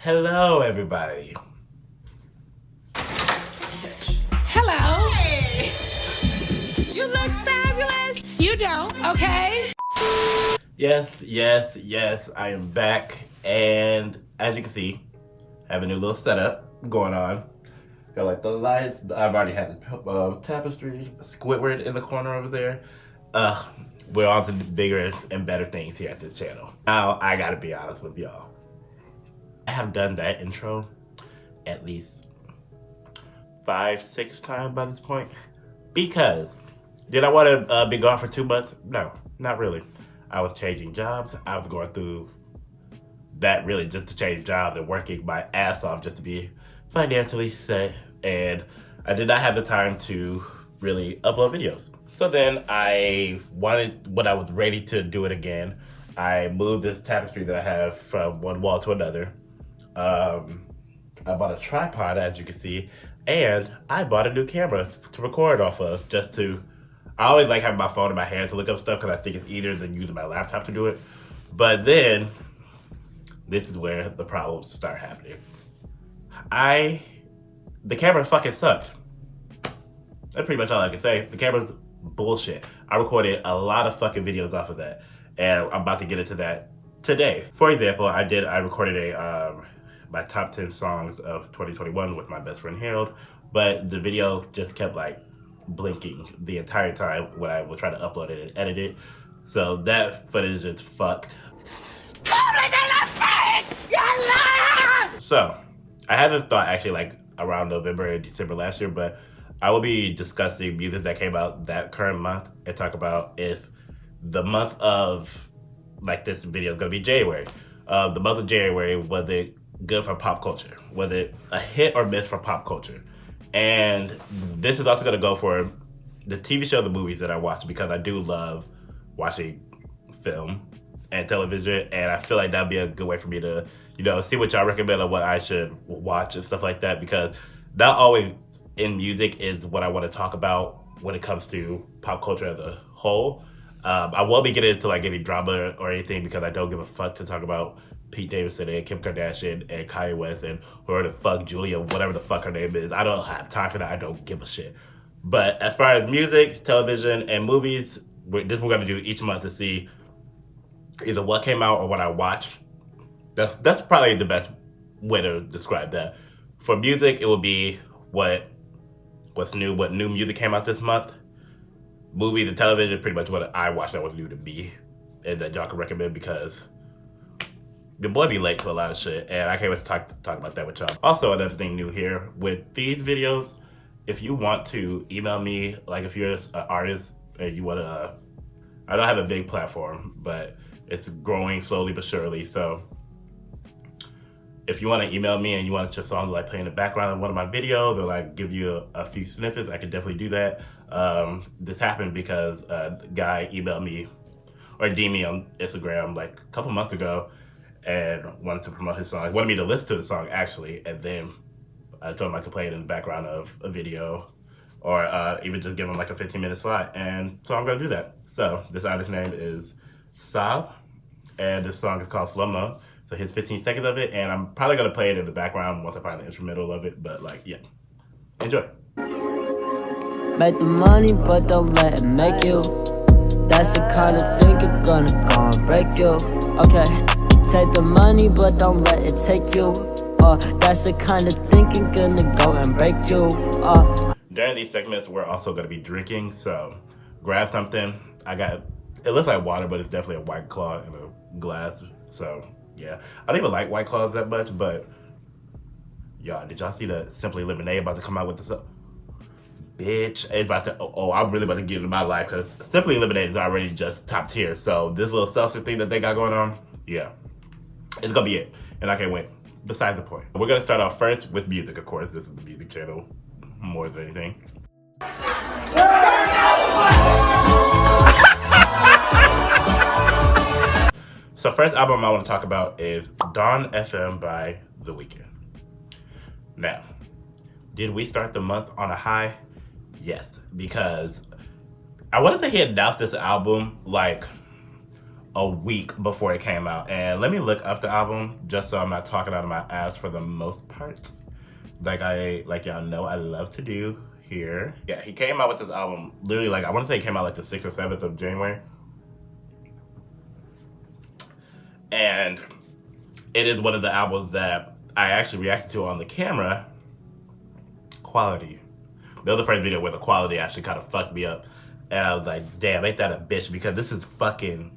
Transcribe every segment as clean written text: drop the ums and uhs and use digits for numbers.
Hello, everybody. Hello. Hey. You look fabulous. You don't, okay? Yes, I am back. And as you can see, I have a new little setup going on. Got like the lights. I've already had the tapestry. Squidward in the corner over there. We're on to bigger and better things here at this channel. Now, I gotta be honest with y'all. I have done that intro at least 5-6 times by this point. Because, did I want to be gone for 2 months? No, not really. I was changing jobs. I was going through that really just to change jobs and working my ass off just to be financially set. And I did not have the time to really upload videos. So then when I was ready to do it again, I moved this tapestry that I have from one wall to another. I bought a tripod, as you can see, and I bought a new camera to record off of, I always like having my phone in my hand to look up stuff because I think it's easier than using my laptop to do it. But then, this is where the problems start happening. The camera fucking sucked. That's pretty much all I can say. The camera's bullshit. I recorded a lot of fucking videos off of that, and I'm about to get into that today. For example, I recorded my top 10 songs of 2021 with my best friend Harold, but the video just kept like blinking the entire time when I would try to upload it and edit it. So that footage is fucked. So I had this thought actually like around November and December last year, but I will be discussing music that came out that current month and talk about if the month of, like this video is gonna be January. The month of January, was it good for pop culture? Was it a hit or miss for pop culture? And this is also gonna go for the TV shows and movies that I watch, because I do love watching film and television, and I feel like that'd be a good way for me to, see what y'all recommend on what I should watch and stuff like that, because not always in music is what I want to talk about when it comes to pop culture as a whole. I won't be getting into like any drama or anything, because I don't give a fuck to talk about Pete Davidson and Kim Kardashian and Kanye West and whoever the fuck Julia, whatever the fuck her name is. I don't have time for that. I don't give a shit. But as far as music, television, and movies, we're going to do each month to see either what came out or what I watched. That's probably the best way to describe that. For music, it will be what's new, what new music came out this month. Movies and television, pretty much what I watched that was new to me and that y'all can recommend, because your boy be late to a lot of shit, and I can't wait to talk about that with y'all. Also, another thing new here with these videos, if you want to email me, like if you're an artist and you want to, I don't have a big platform, but it's growing slowly but surely. So if you want to email me and you want your song to like play in the background of one of my videos or like give you a few snippets, I can definitely do that. This happened because a guy emailed me or DM'd me on Instagram like a couple months ago and wanted to promote his song. He wanted me to listen to the song actually, and then I told him I could play it in the background of a video or even just give him like a 15-minute slot. And so I'm gonna do that. So this artist's name is Saab, and this song is called Slow Mo. So here's 15 seconds of it, and I'm probably gonna play it in the background once I find the instrumental of it, but like, yeah. Enjoy. Make the money, but don't let it make you. That's the kind of thing you're gonna go and break you. Okay, take the money, but don't let it take you. That's the kind of thing you're gonna go and break you. During these segments, we're also gonna be drinking, so grab something. It looks like water, but it's definitely a White Claw in a glass, so yeah. I don't even like White Claws that much, but y'all, did y'all see the Simply Lemonade about to come out with this? Bitch, it's about to, I'm really about to get into my life, because Simply Lemonade is already just top tier, so this little seltzer thing that they got going on, yeah, it's gonna be it, and I can't wait. Besides the point. We're gonna start off first with music, of course. This is the music channel, more than anything. So first album I want to talk about is DawnFM by The Weeknd. Now, did we start the month on a high? Yes, because I want to say he announced this album like a week before it came out. And let me look up the album just so I'm not talking out of my ass for the most part. Like y'all know I love to do here. Yeah, he came out with this album literally like, I want to say it came out like the 6th or 7th of January. And it is one of the albums that I actually reacted to on the camera. Quality. The other first video where the quality actually kind of fucked me up. And I was like, damn, ain't that a bitch? Because this is fucking...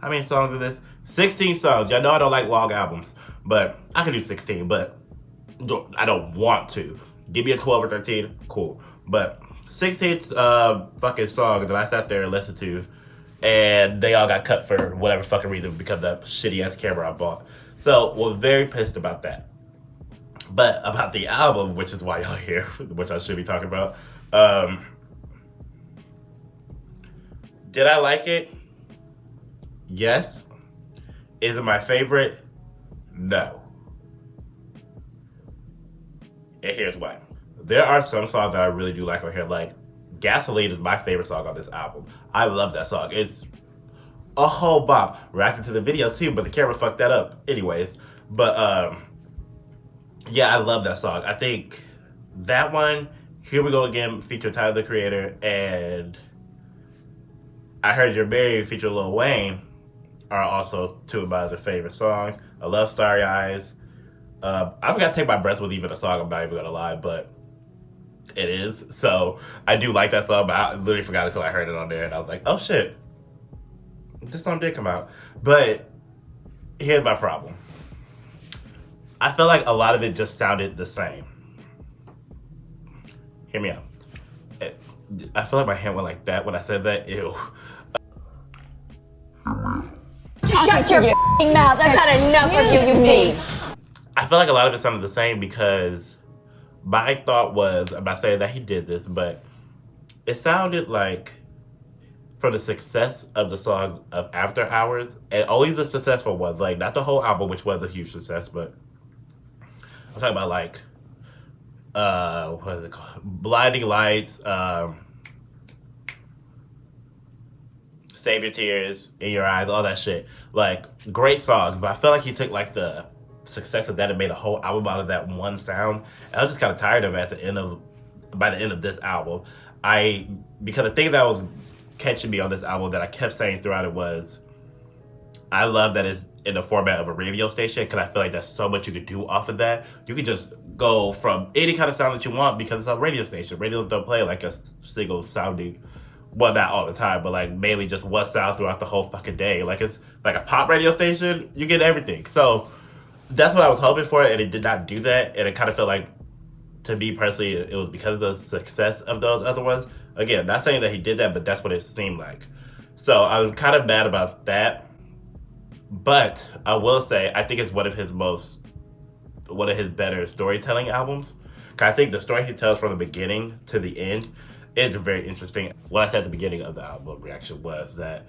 How many songs are this? 16 songs. Y'all know I don't like long albums. But I can do 16, but I don't want to. Give me a 12 or 13, cool. But 16 fucking songs that I sat there and listened to. And they all got cut for whatever fucking reason because of that shitty ass camera I bought. So, was very pissed about that. But about the album, which is why y'all here, which I should be talking about. Did I like it? Yes. Is it my favorite? No. And here's why. There are some songs that I really do like on here, like Gasoline is my favorite song on this album. I love that song. It's a whole bop. Reacted to the video too, but the camera fucked that up. Anyways, but yeah, I love that song. I think that one, Here We Go Again, feature Tyler the Creator, and I Heard You're Married, feature Lil Wayne, are also two of my other favorite songs. I love Starry Eyes. I forgot to take my breath with even a song, I'm not even gonna lie, but it is. So I do like that song, but I literally forgot until I heard it on there and I was like, oh shit, this song did come out. But here's my problem. I feel like a lot of it just sounded the same. Hear me out. I feel like my hand went like that when I said that. Ew. Just shut your f***ing mouth. I've had enough of you, you beast. I feel like a lot of it sounded the same because my thought was, I'm not saying that he did this, but it sounded like for the success of the songs of After Hours, and only the successful ones, like not the whole album, which was a huge success, but I'm talking about like, what is it called? Blinding Lights, Save Your Tears, In Your Eyes, all that shit. Like, great songs, but I feel like he took like the success of that and made a whole album out of that one sound. And I was just kind of tired of it by the end of this album. Because the thing that was catching me on this album that I kept saying throughout it was, I love that it's in the format of a radio station because I feel like there's so much you could do off of that. You could just go from any kind of sound that you want because it's a radio station. Radios don't play like a single sounding, well, not all the time, but like mainly just one sound throughout the whole fucking day. Like it's like a pop radio station, you get everything. So that's what I was hoping for, and it did not do that. And it kind of felt like, to me personally, it was because of the success of those other ones. Again, not saying that he did that, but that's what it seemed like. So I was kind of mad about that. But I will say, I think it's one of his better storytelling albums. Cause I think the story he tells from the beginning to the end is very interesting. What I said at the beginning of the album reaction was that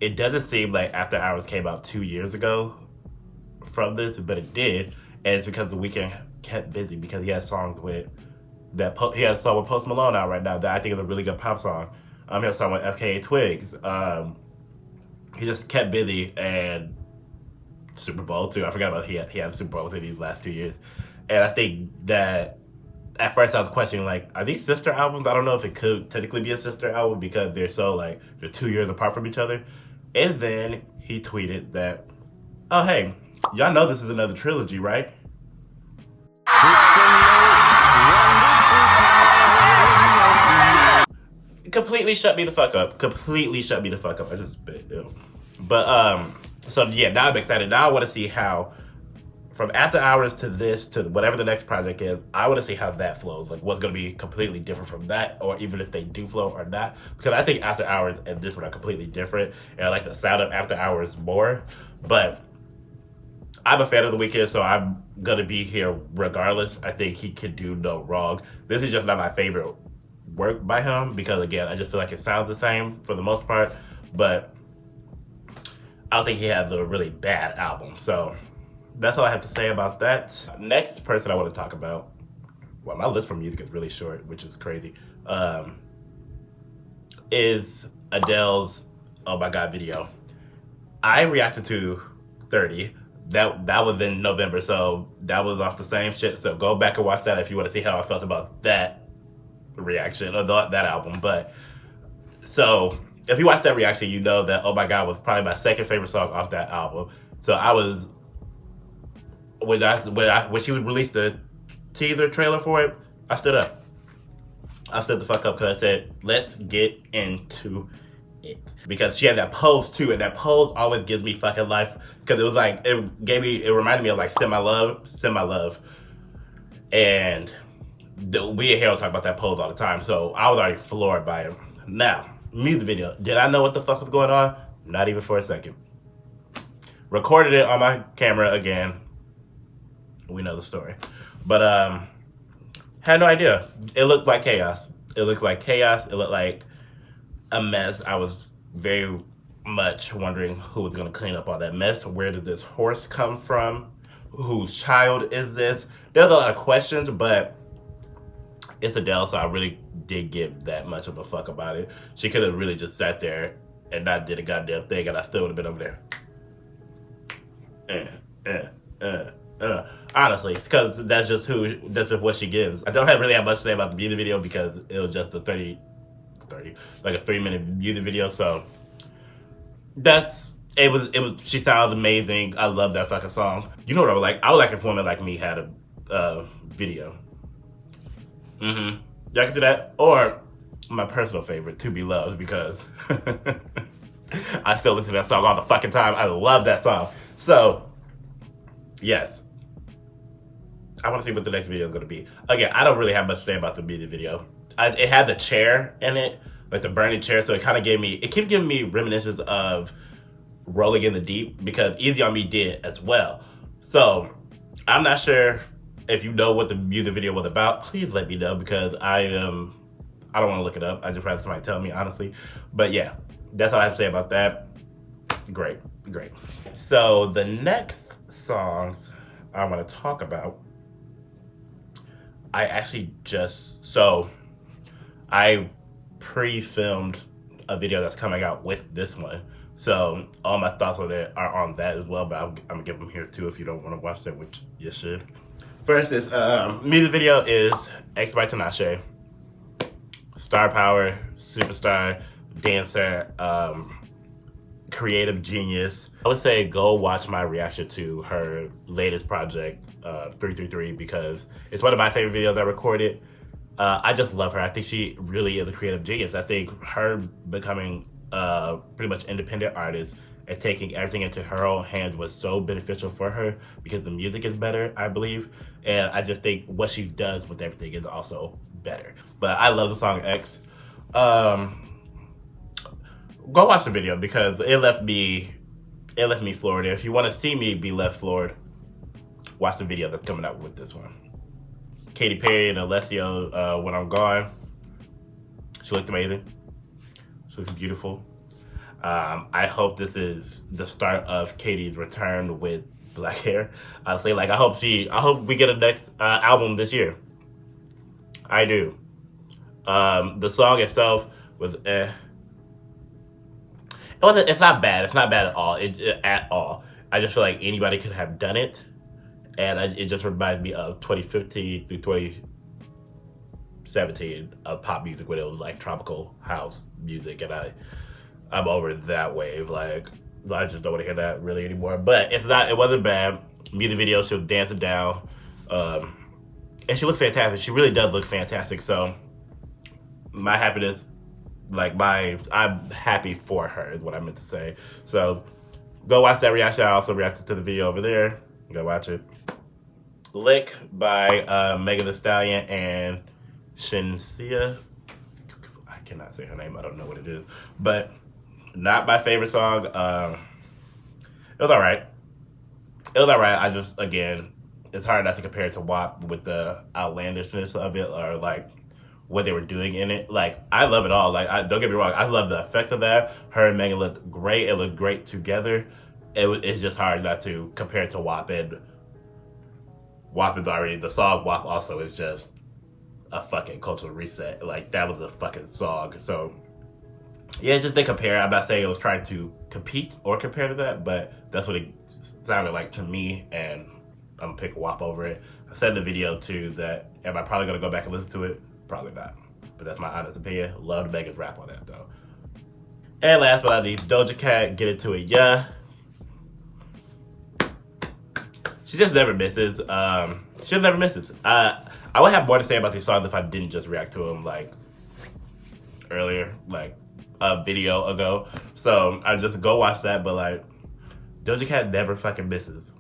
it doesn't seem like After Hours came out 2 years ago from this, but it did. And it's because The Weeknd kept busy because he has songs with he has a song with Post Malone out right now that I think is a really good pop song. He has a song with FKA Twigs. He just kept busy, and Super Bowl too. I forgot about he had Super Bowl within these last 2 years. And I think that at first I was questioning, like, are these sister albums? I don't know if it could technically be a sister album because they're 2 years apart from each other. And then he tweeted that, oh hey, y'all know this is another trilogy, right? Completely shut me the fuck up. Completely shut me the fuck up. I just spit. But so yeah, now I'm excited. Now I want to see how, from After Hours to this to whatever the next project is, I want to see how that flows. Like what's going to be completely different from that, or even if they do flow or not. Because I think After Hours and this one are completely different, and I like the sound of After Hours more. But I'm a fan of The Weeknd, so I'm going to be here regardless. I think he can do no wrong. This is just not my favorite work by him because, again, I just feel like it sounds the same for the most part. But I don't think he has a really bad album. So that's all I have to say about that. Next person I want to talk about, well, my list for music is really short, which is crazy, is Adele's Oh My God video. I reacted to 30. That was in November, so that was off the same shit. So go back and watch that if you want to see how I felt about that reaction or that album. But so if you watch that reaction, you know that Oh My God was probably my second favorite song off that album. So I was when she would release the teaser trailer for it, I stood up. I stood the fuck up because I said, let's get into it. Because she had that pose too, and that pose always gives me fucking life. Because it was like, it reminded me of like Send My Love. And we at Hero talk about that pose all the time, so I was already floored by it. Now, music video. Did I know what the fuck was going on? Not even for a second. Recorded it on my camera again. We know the story. But, had no idea. It looked like chaos. It looked like a mess. I was very much wondering who was going to clean up all that mess. Where did this horse come from? Whose child is this? There's a lot of questions, but it's Adele, so I really did give that much of a fuck about it. She could have really just sat there and not did a goddamn thing, and I still would have been over there. Honestly, because that's just what she gives. I don't really have much to say about the music video because it was just a 3-minute music video. So it was. She sounds amazing. I love that fucking song. You know what I would like? I would like if Woman Like Me had a video. Y'all can see that, or my personal favorite, To Be Loved, because I still listen to that song all the fucking time. I love that song. So yes. I want to see what the next video is going to be. Again, I don't really have much to say about the music video. It had the chair in it, like the burning chair, so it kind of keeps giving me reminiscences of Rolling in the Deep, because Easy on Me did as well. So I'm not sure if you know what the music video was about. Please let me know, because I don't want to look it up. I just rather somebody tell me, honestly. But yeah, that's all I have to say about that. Great. So the next songs I want to talk about, I pre-filmed a video that's coming out with this one. So all my thoughts on that are on that as well, but I'm gonna give them here too if you don't want to watch that, which you should. First, this music video is X by Tinashe. Star power, superstar, dancer, creative genius. I would say go watch my reaction to her latest project, 333, because it's one of my favorite videos I recorded. I just love her. I think she really is a creative genius. I think her becoming a pretty much independent artist and taking everything into her own hands was so beneficial for her, because the music is better, I believe. And I just think what she does with everything is also better. But I love the song X. Go watch the video, because it left me floored. If you want to see me be left floored, watch the video that's coming out with this one. Katy Perry and Alessio, When I'm Gone. She looked amazing. She looks beautiful. I hope this is the start of Katy's return with black hair. Honestly, like I hope we get a next album this year. I do. The song itself was It's not bad. It's not bad at all. At all. I just feel like anybody could have done it, and it just reminds me of 2015 through 2017 of pop music, when it was like tropical house music, and I'm over that wave. Like, I just don't want to hear that really anymore. But it wasn't bad. Music video, she was dancing down, and she looked fantastic. She really does look fantastic. So my happiness. I'm happy for her is what I meant to say. So go watch that reaction. I also reacted to the video over there. Go watch it. Lick by Megan Thee Stallion and Shinsia. I cannot say her name. I don't know what it is. But not my favorite song. It was all right. I just, again, it's hard not to compare it to WAP with the outlandishness of it, or like what they were doing in it. Like, I love it all. Like, don't get me wrong, I love the effects of that. Her and Megan looked great. It looked great together. It's just hard not to compare it to WAP. And WAP is already, the song WAP also is just a fucking cultural reset. Like, that was a fucking song. So yeah, just they compare. I'm not saying it was trying to compete or compare to that, but that's what it sounded like to me, and I'm gonna pick WAP over it. I said in the video too that am I probably gonna go back and listen to it? Probably not. But that's my honest opinion. Love Megan's rap on that though. And last but not least, Doja Cat, Get Into It, yeah. She just never misses. She just never misses. I would have more to say about these songs if I didn't just react to them like earlier, like a video ago. So I just go watch that. But like, Doja Cat never fucking misses.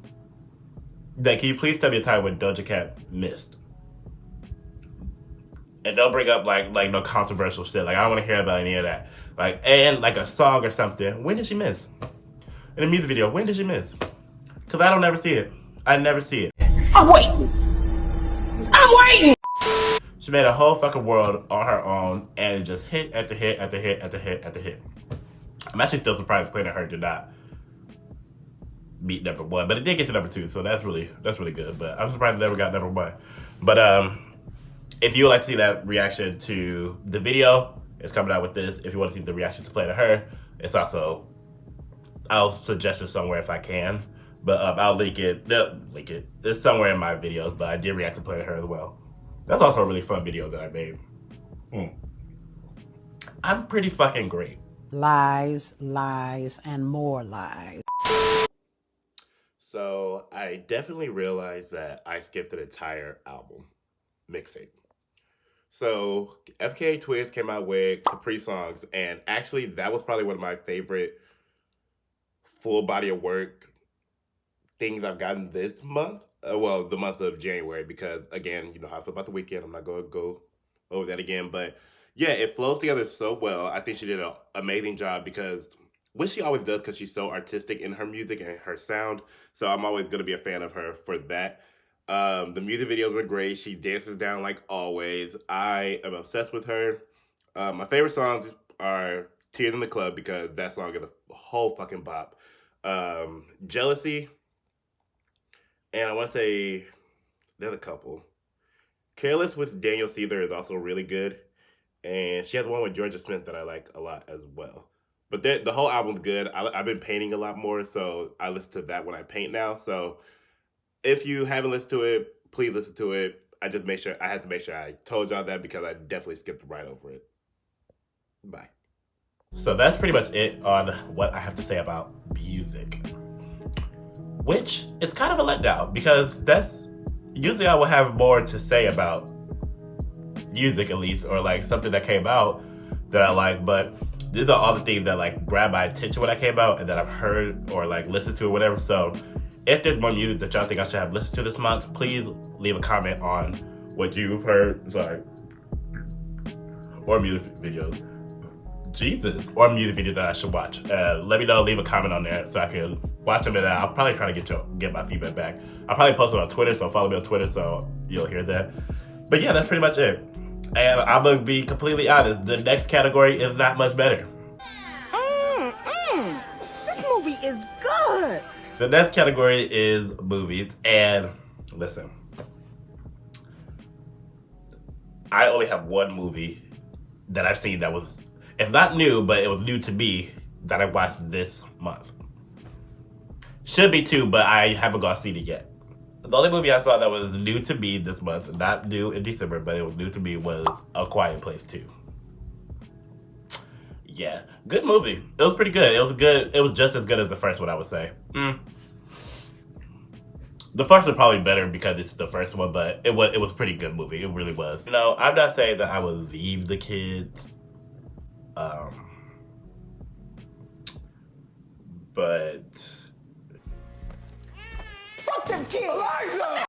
Like, can you please tell me a time when Doja Cat missed? And don't bring up like no controversial shit. Like, I don't want to hear about any of that. Like, and like a song or something. When did she miss? In a music video, when did she miss? Because I don't ever see it. I never see it. I'm waiting. She made a whole fucking world on her own, and it just hit after hit after hit after hit after hit. I'm actually still surprised Planet Her did not beat number one, but it did get to number two, so that's really good. But I'm surprised it never got number one. But if you would like to see that reaction to the video, it's coming out with this. If you want to see the reaction to Planet Her, it's also, I'll suggest it somewhere if I can. But I'll link it. It's somewhere in my videos, but I did react to Planet Her as well. That's also a really fun video that I made. I'm pretty fucking great. Lies, lies, and more lies. So I definitely realized that I skipped an entire album mixtape. So FKA Twigs came out with Capri Songs, and actually that was probably one of my favorite full body of work things I've gotten this month. Well, the month of January, because again, you know how I feel about the weekend. I'm not going to go over that again, but yeah, it flows together so well. I think she did an amazing job because which she always does because she's so artistic in her music and her sound. So I'm always going to be a fan of her for that. The music videos were great. She dances down like always. I am obsessed with her. My favorite songs are Tears in the Club because that song is a whole fucking bop. Jealousy. And I want to say there's a couple. Careless with Daniel Caesar is also really good. And she has one with Georgia Smith that I like a lot as well. But the whole album's good. I've been painting a lot more, so I listen to that when I paint now. So if you haven't listened to it, please listen to it. I had to make sure I told y'all that because I definitely skipped right over it. Bye. So that's pretty much it on what I have to say about music. Which is kind of a letdown because that's usually I would have more to say about music at least, or like something that came out that I like, but these are all the things that like grab my attention when I came out and that I've heard or like listened to or whatever. So if there's more music that y'all think I should have listened to this month, please leave a comment on what you've heard, or music videos. Jesus. Or music videos that I should watch. Let me know, leave a comment on there so I can watch them, and I'll probably try to get my feedback back. I'll probably post it on Twitter, so follow me on Twitter so you'll hear that. But yeah, that's pretty much it. And I'm gonna be completely honest, the next category is not much better. This movie is good. The next category is movies, and listen, I only have one movie that I've seen that was, it's not new, but it was new to me that I watched this month. Should be two, but I haven't got seen it yet. The only movie I saw that was new to me this month, not new in December, but it was new to me, was A Quiet Place 2. Yeah, good movie. It was pretty good. It was good. It was just as good as the first one, I would say. The first was probably better because it's the first one, but it was a pretty good movie. It really was. You know, I'm not saying that I would leave the kids. But Fuck them kids. Elijah!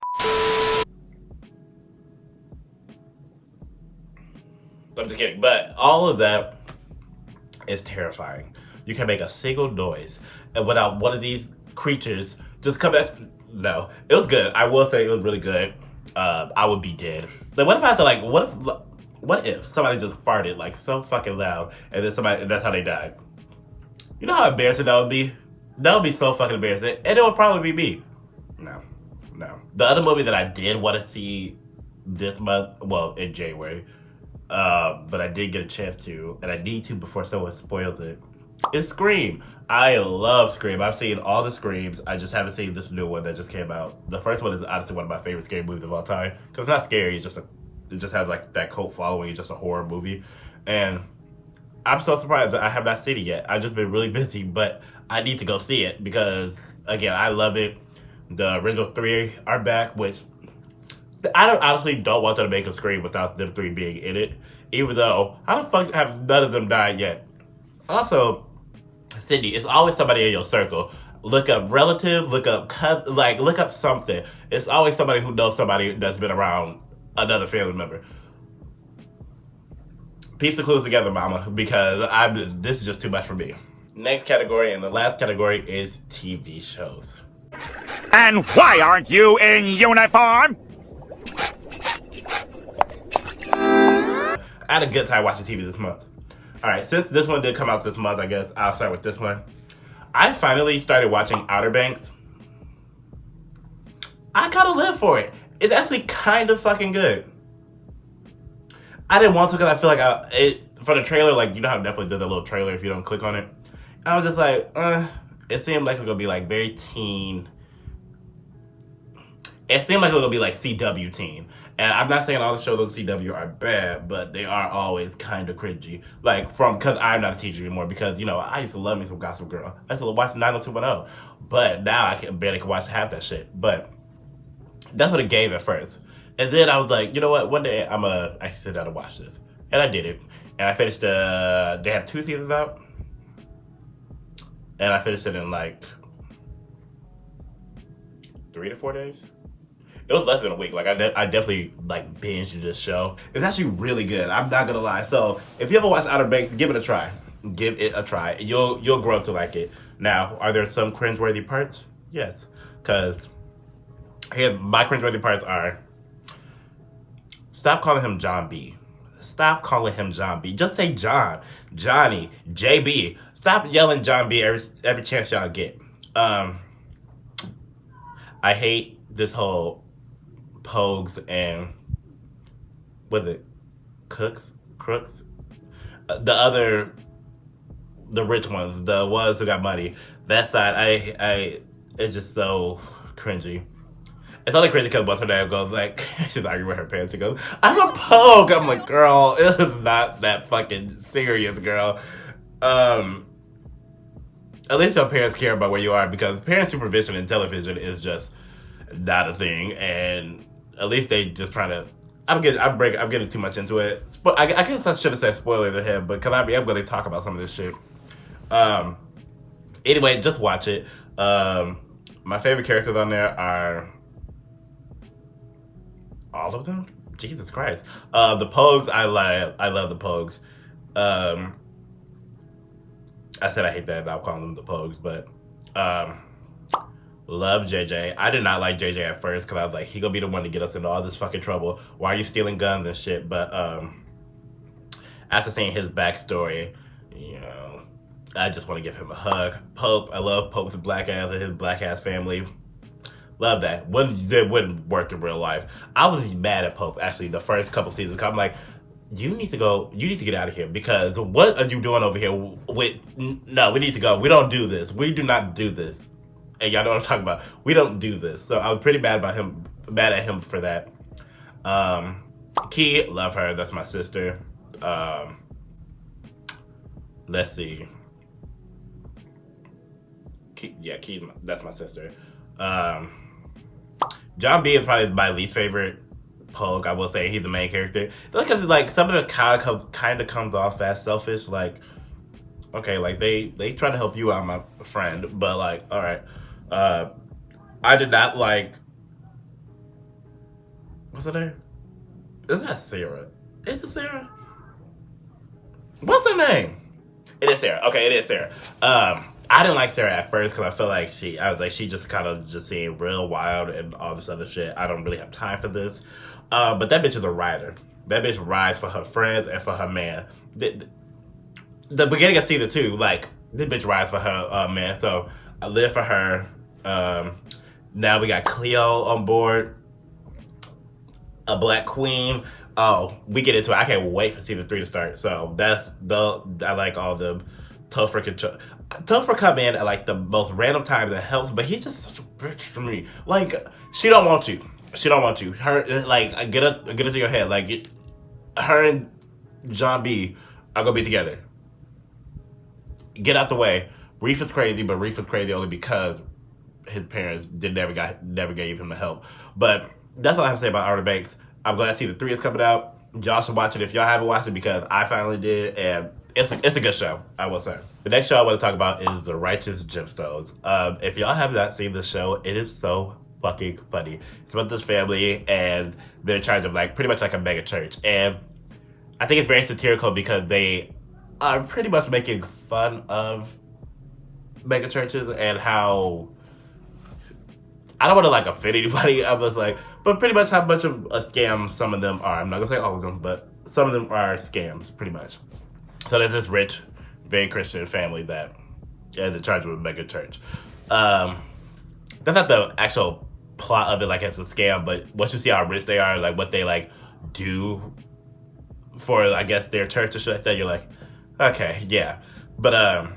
I'm just kidding. But all of that is terrifying. You can make a single noise, and without one of these creatures just come at. No, it was good. I will say it was really good. I would be dead. Like, what if I had to what if somebody just farted like so fucking loud, and then that's how they died? You know how embarrassing that would be? That would be so fucking embarrassing, and it would probably be me. No. The other movie that I did want to see this month, well, in January, but I did get a chance to, and I need to before someone spoils it. It's Scream. I love Scream. I've seen all the Screams. I just haven't seen this new one that just came out. The first one is honestly one of my favorite scary movies of all time because it's not scary. It just has like that cult following. It's just a horror movie, and I'm so surprised that I have not seen it yet. I've just been really busy, but I need to go see it because again, I love it. The original three are back, which honestly don't want them to make a Scream without them three being in it. Even though how the fuck have none of them died yet? Also, Sydney, it's always somebody in your circle. Look up relatives, look up cousins, like look up something. It's always somebody who knows somebody that's been around another family member. Piece the clues together, mama, because this is just too much for me. Next category and the last category is TV shows. And why aren't you in uniform? I had a good time watching TV this month. Alright, since this one did come out this month, I guess I'll start with this one. I finally started watching Outer Banks. I gotta live for it. It's actually kind of fucking good. I didn't want to because I feel like for the trailer, like, you know how Netflix did the little trailer if you don't click on it? I was just like, it seemed like it was gonna be like very teen. It seemed like it was gonna be like CW teen. And I'm not saying all the shows on CW are bad, but they are always kind of cringy. Like, because I'm not a teacher anymore, because, you know, I used to love me some Gossip Girl. I used to watch 90210. But now I barely can watch half that shit. But that's what it gave at first. And then I was like, you know what? One day I'm going to actually sit down and watch this. And I did it. And I finished they have 2 seasons out. And I finished it in like 3 to 4 days. It was less than a week. Like I definitely like binged this show. It's actually really good. I'm not gonna lie. So if you ever watch Outer Banks, give it a try. Give it a try. You'll grow to like it. Now, are there some cringeworthy parts? Yes. Cause my cringeworthy parts are: stop calling him John B. Stop calling him John B. Just say John, Johnny, JB. Stop yelling John B every chance y'all get. I hate this whole Pogues and was it Crooks? The rich ones, the ones who got money. That side, it's just so cringy. It's only cringy because once her dad goes like, she's arguing with her parents. She goes, "I'm a Pogue." I'm like, girl, it is not that fucking serious, girl. At least your parents care about where you are, because parent supervision in television is just not a thing, and at least they just trying to. I'm getting too much into it. I guess I should have said spoiler ahead, but because I'm going to talk about some of this shit. Anyway, just watch it. My favorite characters on there are all of them. Jesus Christ. The Pogues, I love the Pogues. I said I hate that I'm calling them the Pogues, but love JJ. I did not like JJ at first because I was like, he gonna be the one to get us into all this fucking trouble. Why are you stealing guns and shit? But after seeing his backstory, you know, I just want to give him a hug. Pope, I love Pope's black ass and his black ass family. Love that. It wouldn't work in real life. I was mad at Pope actually the first couple seasons. I'm like, you need to get out of here, because what are you doing over here? No, we need to go. We don't do this. We do not do this. And y'all know what I'm talking about. We don't do this. So I was pretty mad at him for that. Key, love her. That's my sister. Let's see. Key, that's my sister. John B is probably my least favorite Pogue. I will say he's the main character. Because like some of it kind of comes off as selfish. Like, okay, like they try to help you out, my friend, but like, all right. I did not like. What's her name? Is that Sarah? Is it Sarah? What's her name? It is Sarah. Okay, it is Sarah. I didn't like Sarah at first because I felt like she just kind of just seemed real wild and all this other shit. I don't really have time for this. But that bitch is a rider. That bitch rides for her friends and for her man. The beginning of season 2, like, this bitch rides for her man. So I live for her. Now we got Cleo on board, a black queen. we get into it. I can't wait for season 3 to start. So I like all the Topher come in at like the most random times and helps, but he's just such a bitch to me. Like, she don't want you. She don't want you. Her, like, get into your head. Like, her and John B are gonna be together. Get out the way. Reef is crazy, but Reef is crazy only because his parents never gave him the help. But that's all I have to say about Outer Banks. I'm glad season 3 is coming out. Y'all should watch it if y'all haven't watched it, because I finally did, and it's a good show, I will say. The next show I want to talk about is The Righteous Gemstones. If y'all have not seen this show, it is so fucking funny. It's about this family, and they're in charge of like pretty much like a mega church, and I think it's very satirical because they are pretty much making fun of mega churches and how, I don't want to like offend anybody. I'm just like, but pretty much how much of a scam some of them are. I'm not gonna say all of them, but some of them are scams, pretty much. So there's this rich, very Christian family that is in charge of a mega church. That's not the actual plot of it, like it's a scam, but once you see how rich they are, like what they like do for, I guess, their church and shit like that, you're like, okay, yeah. But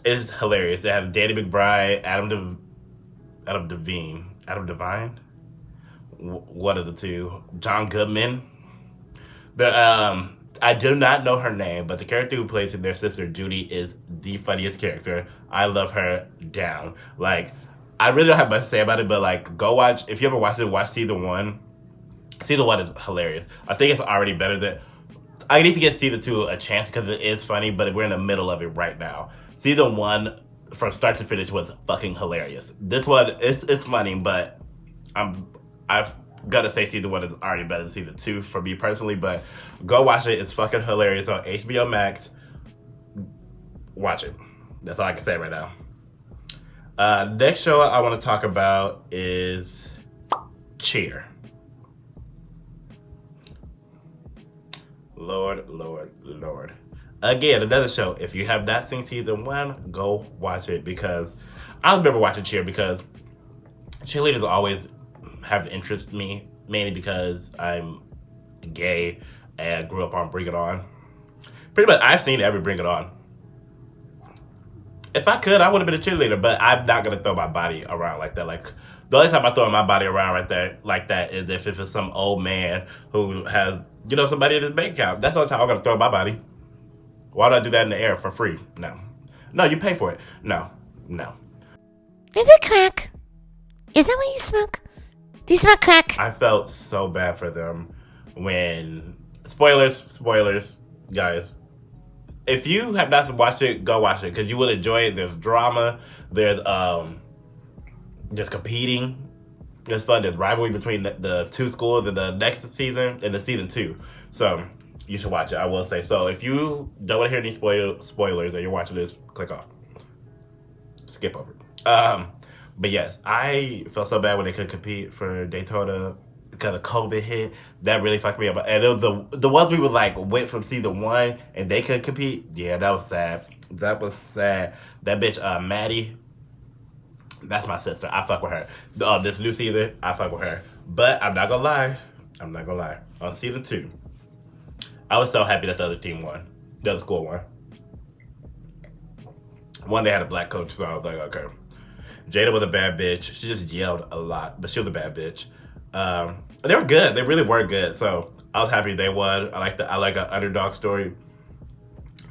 it's hilarious. They have Danny McBride, Adam Devine, one of the two, John Goodman. I do not know her name, but the character who plays their sister, Judy, is the funniest character. I love her down. Like, I really don't have much to say about it, but like, go watch. If you ever watched it, watch season 1. Season 1 is hilarious. I think it's already better than. I need to get season 2 a chance because it is funny, but we're in the middle of it right now. Season 1, from start to finish, was fucking hilarious. This one, it's funny, but I've got to say season 1 is already better than season 2 for me personally, but go watch it. It's fucking hilarious on HBO Max. Watch it. That's all I can say right now. Next show I want to talk about is Cheer. Lord. Again, another show. If you have not seen season 1, go watch it, because I remember watching Cheer because cheerleaders always have interest in me, mainly because I'm gay and grew up on Bring It On. Pretty much, I've seen every Bring It On. If I could, I would have been a cheerleader, but I'm not going to throw my body around like that. Like, the only time I throw my body around right there like that is if it's some old man who has, somebody in his bank account. That's the only time I'm going to throw my body. Why would I do that in the air for free? No, you pay for it. No. Is it crack? Is that what you smoke? Do you smoke crack? I felt so bad for them when... Spoilers, guys. If you have not watched it, go watch it, because you will enjoy it. There's drama. There's competing. There's fun. There's rivalry between the two schools in the next season and the season 2. So you should watch it, I will say. So if you don't want to hear any spoilers and you're watching this, click off. Skip over it. But yes, I felt so bad when they couldn't compete for Daytona because of COVID hit. That really fucked me up. And it was the ones we went from season 1 and they couldn't compete. Yeah, that was sad. That bitch, Maddie, that's my sister. I fuck with her. This new season, I fuck with her. But I'm not gonna lie. On season 2, I was so happy that the other team won. The other school won. One, they had a black coach, so I was like, okay. Jada was a bad bitch. She just yelled a lot, but she was a bad bitch. They were good. They really were good. So I was happy they won. I like an underdog story.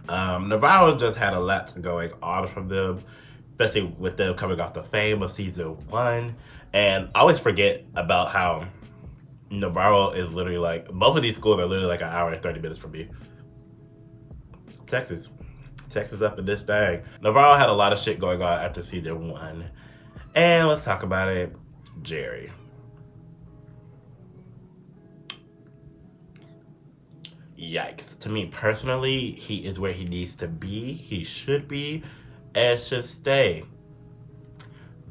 Navarro just had a lot going on from them, especially with them coming off the fame of season 1. And I always forget about how Navarro is literally like, both of these schools are literally like an hour and 30 minutes from me. Texas up in this thing. Navarro had a lot of shit going on after season 1. And let's talk about it. Jerry. Yikes. To me personally, he is where he needs to be. He should be and should stay.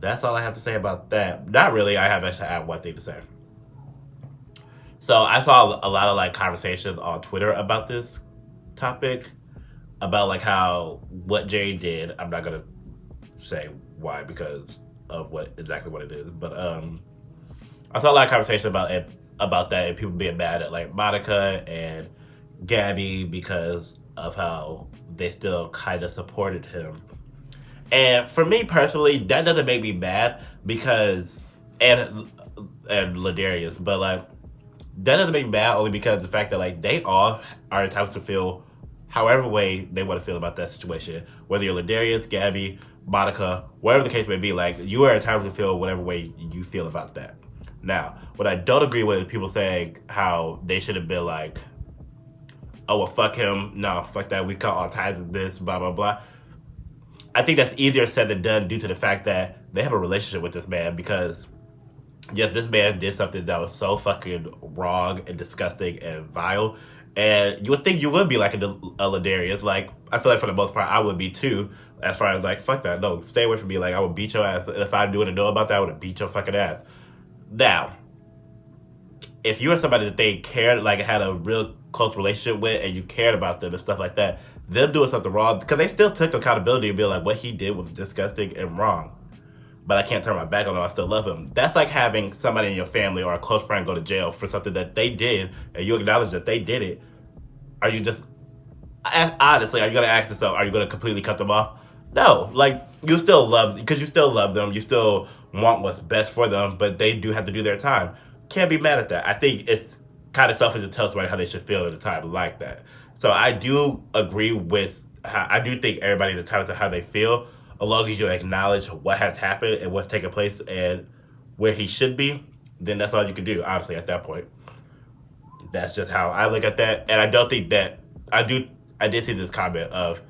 That's all I have to say about that. Not really. I have actually one thing to say. So I saw a lot of conversations on Twitter about this topic, about what Jerry did. I'm not gonna say why because of exactly what it is, but I saw a lot of conversation about it about that and people being mad at like Monica and Gabby because of how they still kind of supported him. And for me personally, that doesn't make me mad because and Ladarius, but like that doesn't make me mad only because the fact that like they all are entitled to feel however way they want to feel about that situation. Whether you're Ladarius, Gabby, Monica, whatever the case may be, like you are entitled to feel whatever way you feel about that. Now, what I don't agree with is people saying how they should have been like, oh well, fuck him, no, fuck that, we cut all ties with this, blah blah blah. I think that's easier said than done due to the fact that they have a relationship with this man because yes, this man did something that was so fucking wrong and disgusting and vile. And you would think you would be like a Ladarius. Like, I feel like for the most part, I would be too. As far as like, fuck that. No, stay away from me. Like, I would beat your ass. If I knew to know about that, I would have beat your fucking ass. Now, if you were somebody that they cared, like had a real close relationship with and you cared about them and stuff like that, them doing something wrong, because they still took accountability and be like, what he did was disgusting and wrong. But I can't turn my back on him. I still love him. That's like having somebody in your family or a close friend go to jail for something that they did, and you acknowledge that they did it. Are you just, honestly, are you going to ask yourself, are you going to completely cut them off? No. Like, you still love, because you still love them. You still want what's best for them, but they do have to do their time. Can't be mad at that. I think it's kind of selfish to tell somebody how they should feel at the time like that. So I do agree with, I do think everybody's entitled to how they feel, as long as you acknowledge what has happened and what's taking place and where he should be, then that's all you can do, honestly, at that point. That's just how I look at that. And I don't think that, I did see this comment of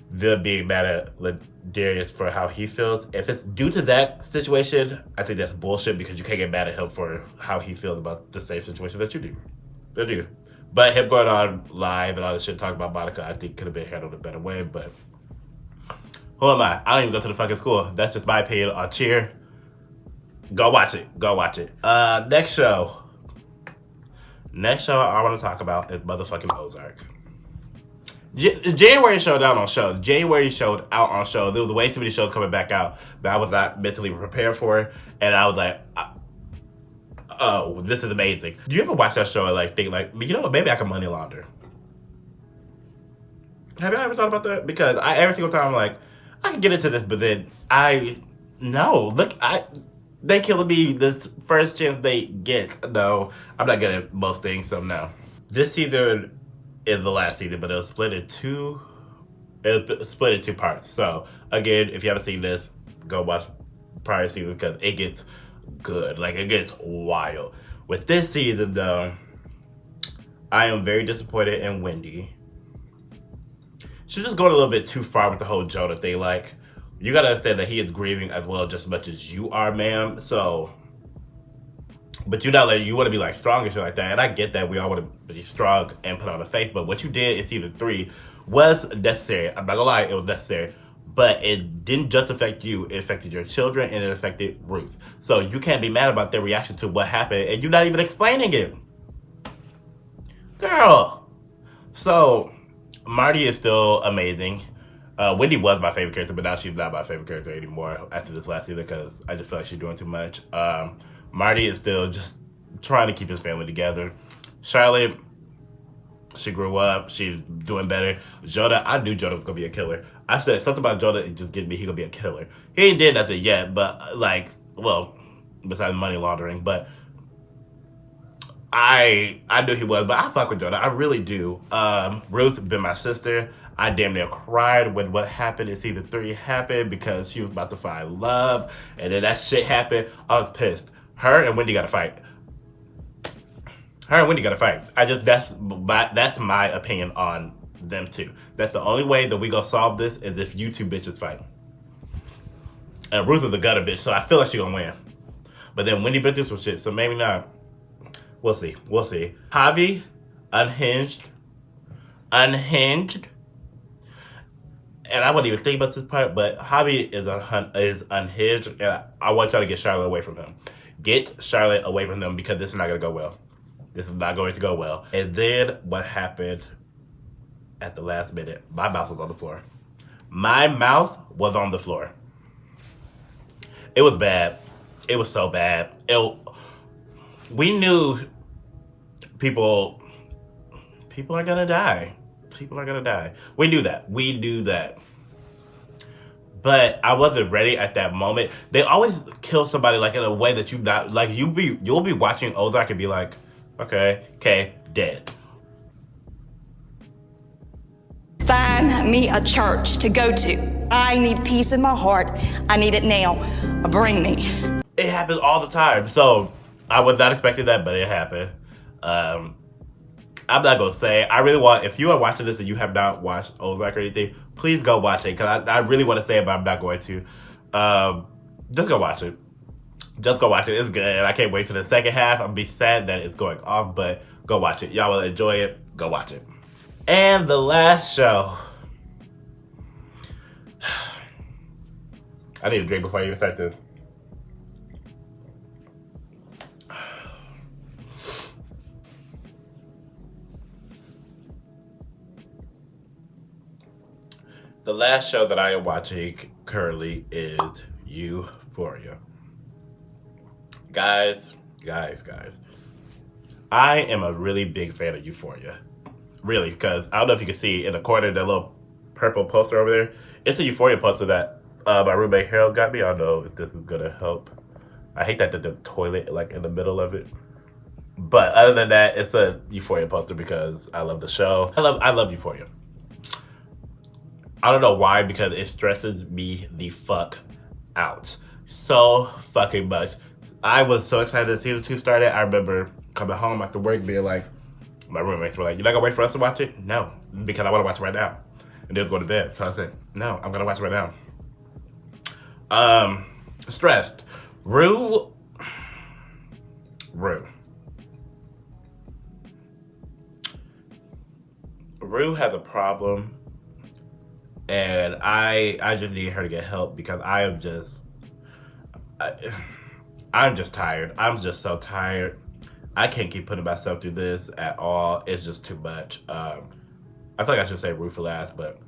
them being mad at Ladarius for how he feels. If it's due to that situation, I think that's bullshit because you can't get mad at him for how he feels about the same situation that you do. I do. But him going on live and all this shit talking about Monica, I think could have been handled a better way, but who am I? I don't even go to the fucking school. That's just my opinion on Cheer. Go watch it. Go watch it. Next show I want to talk about is motherfucking Ozark. January showed out on shows. January showed out on shows. There was way too many shows coming back out that I was not mentally prepared for. And I was like, oh, this is amazing. Do you ever watch that show and like think like, you know what, maybe I can money launder? Have you ever thought about that? Because every single time I'm like, I can get into this, but then they killing me this first chance they get. No, I'm not good at most things, so no. This season is the last season, but it was split in two parts. So again, if you haven't seen this, go watch prior season because it gets good. Like, it gets wild. With this season, though, I am very disappointed in Wendy. She's just going a little bit too far with the whole Jonah thing. Like, you gotta understand that he is grieving as well, just as much as you are, ma'am. So, but you're not letting, you want to be like strong and shit like that. And I get that we all want to be strong and put on a face. But what you did in season 3 was necessary. I'm not gonna lie, it was necessary. But it didn't just affect you, it affected your children and it affected Ruth. So you can't be mad about their reaction to what happened and you're not even explaining it. Girl. So, Marty is still amazing. Wendy was my favorite character, but now she's not my favorite character anymore after this last season because I just feel like she's doing too much. Marty is still just trying to keep his family together. Charlotte, she grew up. She's doing better. Jonah, I knew Jonah was going to be a killer. I said something about Jonah, it just gives me he going to be a killer. He ain't did nothing yet, but like, well, besides money laundering, but I knew he was, but I fuck with Jonah. I really do. Ruth been my sister. I damn near cried when what happened in season 3 happened because she was about to find love, and then that shit happened. I was pissed. Her and Wendy got to fight. That's my opinion on them two. That's the only way that we gonna solve this is if you two bitches fight. And Ruth is a gutter bitch, so I feel like she gonna win. But then Wendy been through some shit, so maybe not. We'll see. Javi, unhinged. And I wouldn't even think about this part, but Javi is unhinged, and I want y'all to get Charlotte away from him. Get Charlotte away from them because this is not going to go well. This is not going to go well. And then what happened at the last minute? My mouth was on the floor. It was bad. It was so bad. we knew people are gonna die. People are gonna die. We knew that. We knew that. But I wasn't ready at that moment. They always kill somebody like in a way that you'll be watching Ozark and be like, okay, dead. Find me a church to go to. I need peace in my heart. I need it now. Bring me. It happens all the time. So I was not expecting that, but it happened. I'm not gonna say. I really want. If you are watching this and you have not watched Ozark or anything, please go watch it because I really want to say it, but I'm not going to. Just go watch it. Just go watch it. It's good, and I can't wait for the second half. I'll be sad that it's going off, but go watch it. Y'all will enjoy it. Go watch it. And the last show. I need a drink before I even start this. The last show that I am watching currently is Euphoria. Guys. I am a really big fan of Euphoria. Really, because I don't know if you can see in the corner that little purple poster over there. It's a Euphoria poster that my roommate Harold got me. I don't know if this is gonna help. I hate that there's a toilet like in the middle of it. But other than that, it's a Euphoria poster because I love the show. I love Euphoria. I don't know why, because it stresses me the fuck out so fucking much. I was so excited that season 2 started. I remember coming home after work being like, my roommates were like, "You're not gonna wait for us to watch it?" No, because I want to watch it right now. And they was going to bed. So I said, no, I'm gonna watch it right now. Stressed. Rue has a problem. And I just need her to get help because I'm just tired. I'm just so tired. I can't keep putting myself through this at all. It's just too much. I feel like I should say Rue for last, but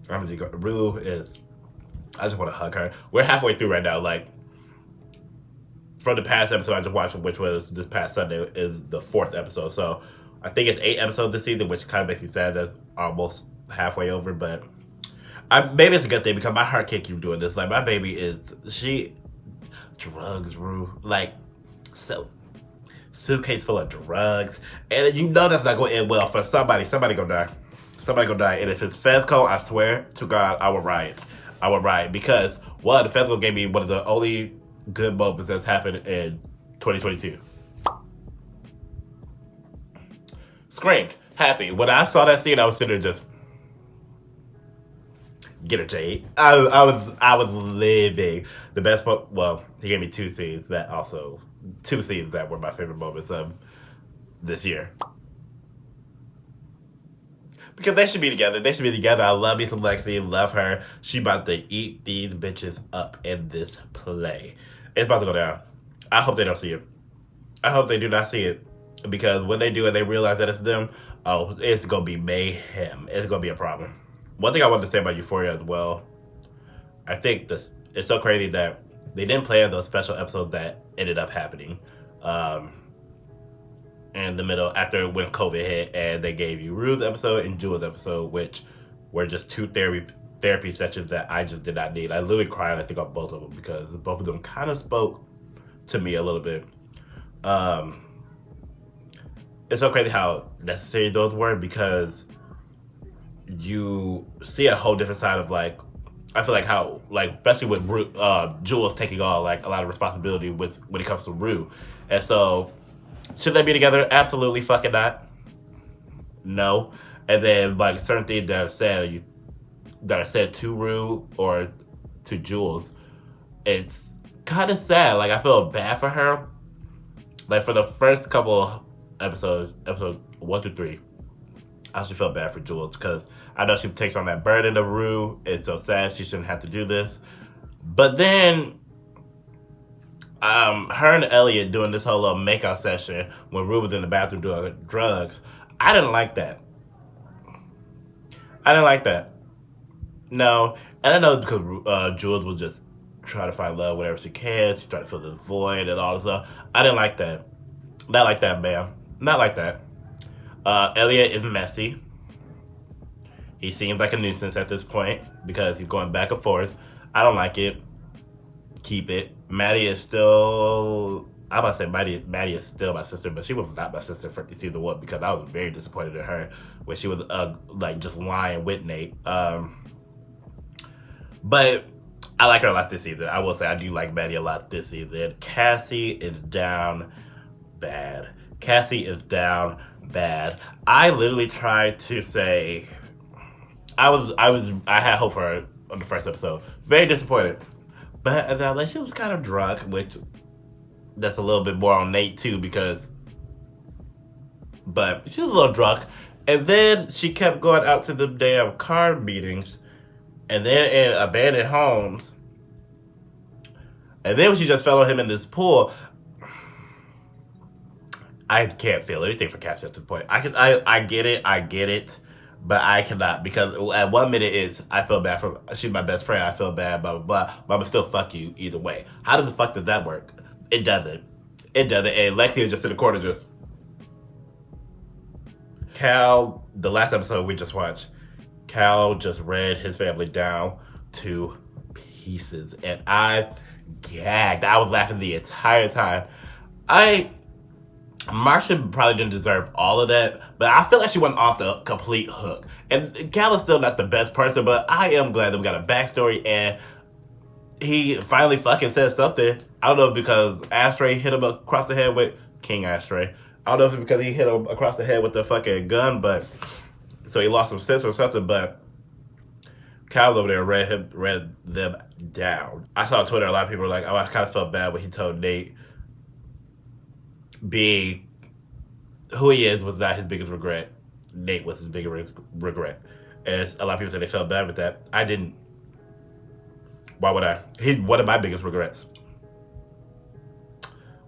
I'm just going. Rue is. I just want to hug her. We're halfway through right now. Like from the past episode I just watched, which was this past Sunday, is the 4th episode. So I think it's 8 episodes this season, which kind of makes me sad. That's almost halfway over, but. Maybe it's a good thing because my heart can't keep doing this. Like, my baby drugs, Rue. Like, so, suitcase full of drugs. And you know that's not going to end well for somebody. Somebody gonna die. Somebody gonna die. And if it's Fezco, I swear to God, I will riot. I will riot. Because, one, the Fezco gave me one of the only good moments that's happened in 2022. Screamed. Happy. When I saw that scene, I was sitting there just... Get her, Jade. I was living the best. Well, he gave me 2 scenes that were my favorite moments of this year. Because they should be together. They should be together. I love me some Lexi. Love her. She about to eat these bitches up in this play. It's about to go down. I hope they don't see it. I hope they do not see it. Because when they do and they realize that it's them, it's gonna be mayhem. It's gonna be a problem. One thing I wanted to say about Euphoria as well, I think it's so crazy that they didn't plan those special episodes that ended up happening in the middle after when COVID hit, and they gave you Rue's episode and Jewel's episode, which were just 2 therapy sessions that I just did not need. I literally cried, I think, on both of them because both of them kind of spoke to me a little bit. It's so crazy how necessary those were because you see a whole different side of like, I feel like how, like, especially with Jules taking on like a lot of responsibility when it comes to Rue. And so, should they be together? Absolutely fucking not. No. And then like certain things that are said to Rue or to Jules, it's kind of sad. Like, I feel bad for her. Like, for the first couple episodes 1 through 3, I actually felt bad for Jules because I know she takes on that burden of Rue. It's so sad. She shouldn't have to do this. But then, her and Elliot doing this whole little makeout session when Rue was in the bathroom doing drugs, I didn't like that. No. And I know it's because Jules will just try to find love whenever she can. She tried to fill the void and all this stuff. I didn't like that. Not like that, ma'am. Not like that. Elliot is messy. He seems like a nuisance at this point because he's going back and forth. I don't like it. Keep it. Maddie is still... I'm about to say Maddie is still my sister, but she was not my sister for season 1 because I was very disappointed in her when she was like just lying with Nate. But I like her a lot this season. I will say I do like Maddie a lot this season. Cassie is down bad. Cassie is down bad. I literally tried to say I had hope for her on the first episode. Very disappointed. But like she was kind of drunk, which that's a little bit more on Nate too but she was a little drunk. And then she kept going out to the damn card meetings and then in abandoned homes. And then when she just fell on him in this pool, I can't feel anything for Cassie at this point. I get it, but I cannot because at 1 minute is I feel bad for she's my best friend. I feel bad, blah blah blah. But I'ma still fuck you either way. How does the fuck does that work? It doesn't. And Lexi is just in the corner just. Cal, the last episode we just watched, Cal just read his family down to pieces, and I gagged. I was laughing the entire time. Marsha probably didn't deserve all of that, but I feel like she went off the complete hook. And Cal is still not the best person, but I am glad that we got a backstory and he finally fucking said something. I don't know if because Ashtray hit him across the head with King Ashtray. I don't know if it's because he hit him across the head with the fucking gun, but so he lost some sense or something, but Cal over there read them down. I saw on Twitter a lot of people were like, oh, I kind of felt bad when he told Nate being who he is was not his biggest regret. Nate was his biggest regret. And a lot of people said they felt bad with that. I didn't. Why would I? He's one of my biggest regrets.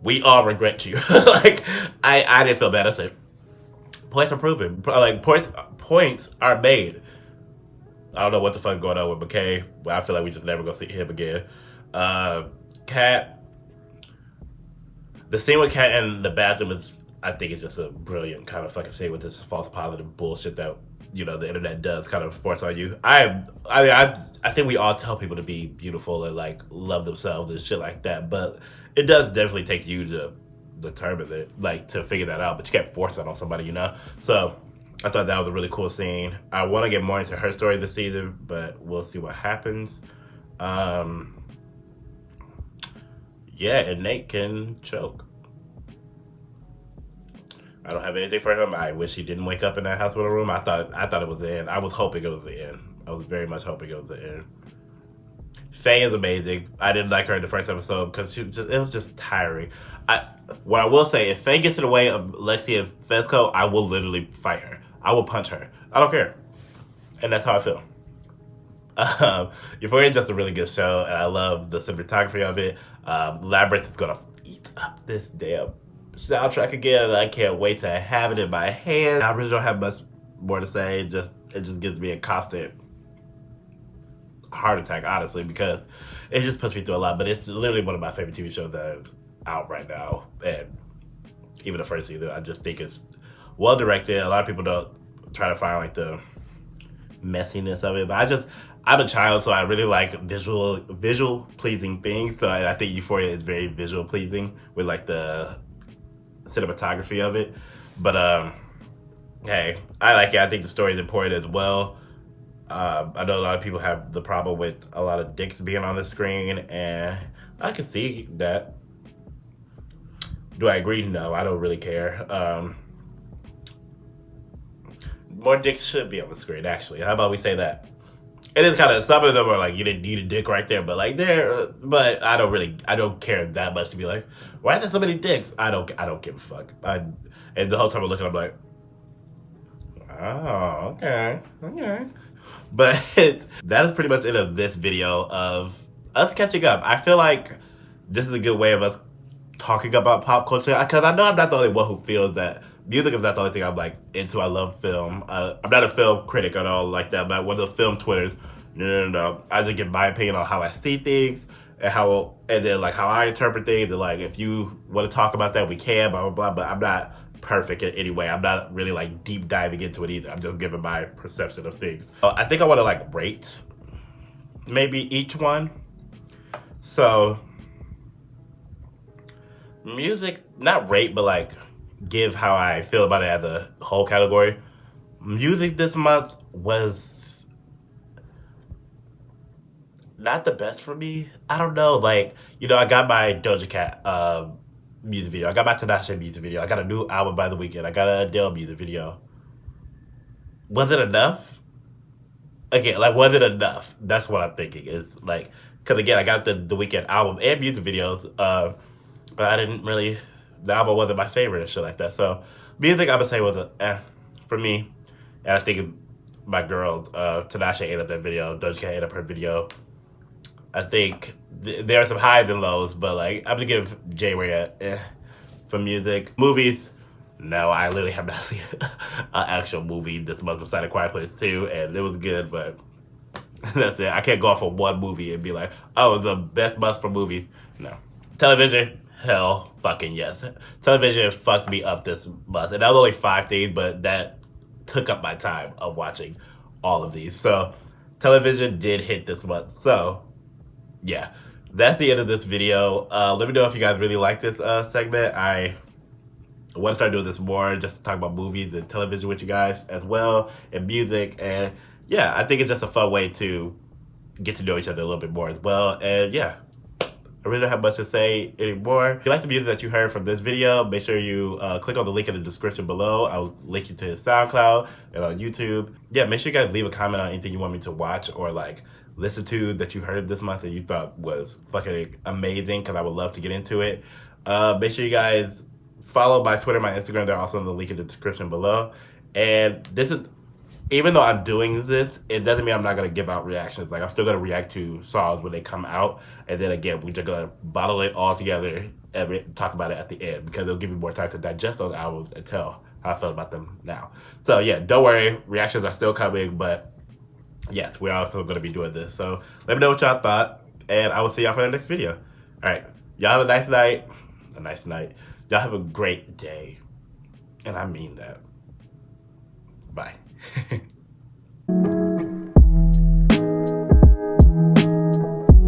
We all regret you. Like, I didn't feel bad. I said, points are proven. Like, points are made. I don't know what the fuck going on with McKay, but I feel like we just never gonna see him again. Kat. The scene with Kat in the bathroom is, I think it's just a brilliant kind of fucking scene with this false positive bullshit that, you know, the internet does kind of force on you. I think we all tell people to be beautiful and like love themselves and shit like that, but it does definitely take you to determine it, like to figure that out, but you can't force that on somebody, you know? So I thought that was a really cool scene. I want to get more into her story this season, but we'll see what happens. Yeah, and Nate can choke. I don't have anything for him. I wish he didn't wake up in that hospital room. I thought it was the end. I was hoping it was the end. I was very much hoping it was the end. Faye is amazing. I didn't like her in the first episode because it was just tiring. What I will say, if Faye gets in the way of Lexi and Fesco, I will literally fight her. I will punch her. I don't care. And that's how I feel. Euphoria is just a really good show, and I love the cinematography of it. Labyrinth is gonna eat up this damn soundtrack again, and I can't wait to have it in my hand. I really don't have much more to say. It just gives me a constant heart attack, honestly, because it just puts me through a lot. But it's literally one of my favorite TV shows that is out right now, and even the first season, I just think it's well directed. A lot of people don't try to find like the messiness of it, but I'm a child, so I really like visual pleasing things. So I think Euphoria is very visual pleasing with like the cinematography of it. But hey, I like it. I think the story is important as well. I know a lot of people have the problem with a lot of dicks being on the screen, and I can see that. Do I agree? No, I don't really care. More dicks should be on the screen, actually. How about we say that? It is kind of, some of them are like, you didn't need a dick right there, but like but I don't care that much to be like, why are there so many dicks? I don't give a fuck. And the whole time I'm looking, I'm like, oh, okay. But that is pretty much it of this video of us catching up. I feel like this is a good way of us talking about pop culture, because I know I'm not the only one who feels that music is not the only thing I'm like into. I love film. I'm not a film critic at all like that, but one of the film Twitters, no. I just give my opinion on how I see things, and then like how I interpret things, and like if you want to talk about that, we can, blah blah blah. But I'm not perfect in any way. I'm not really like deep diving into it either. I'm just giving my perception of things. I think I want to like rate maybe each one. So music, not rate, but like give how I feel about it as a whole category. Music this month was not the best for me. I don't know, like, I got my Doja Cat music video. I got my Tinashe music video. I got a new album by The Weeknd. I got an Adele music video. Was it enough? Again, like, was it enough? That's what I'm thinking. Is like, because again, I got the Weeknd album and music videos, but I didn't really. The album wasn't my favorite and shit like that. So, music I would say was for me. And I think my girls, Tinashe ate up that video. Doja Cat ate up her video. I think there are some highs and lows, but like I'm gonna give J-Ray for music. Movies, no, I literally have not seen an actual movie this month besides A Quiet Place 2, and it was good, but that's it. I can't go off of one movie and be like, oh, it's the best month for movies. No. Television, hell fucking yes. Television fucked me up this month, and that was only 5 days, but that took up my time of watching all of these. So television did hit this month. So yeah, that's the end of this video. Let me know if you guys really like this segment. I want to start doing this more, just to talk about movies and television with you guys as well, and music. And yeah, I think it's just a fun way to get to know each other a little bit more as well. And yeah, I really don't have much to say anymore. If you like the music that you heard from this video, make sure you click on the link in the description below. I'll link you to his SoundCloud and on YouTube. Yeah, make sure you guys leave a comment on anything you want me to watch or like listen to that you heard this month that you thought was fucking amazing, because I would love to get into it. Make sure you guys follow my Twitter, my Instagram. They're also in the link in the description below. And this is, even though I'm doing this, it doesn't mean I'm not going to give out reactions. Like, I'm still going to react to songs when they come out. And then again, we're just going to bottle it all together and talk about it at the end, because it'll give me more time to digest those albums and tell how I feel about them now. So yeah, don't worry. Reactions are still coming, but yes, we're also going to be doing this. So let me know what y'all thought, and I will see y'all for the next video. All right. Y'all have a nice night. A nice night. Y'all have a great day. And I mean that. Bye.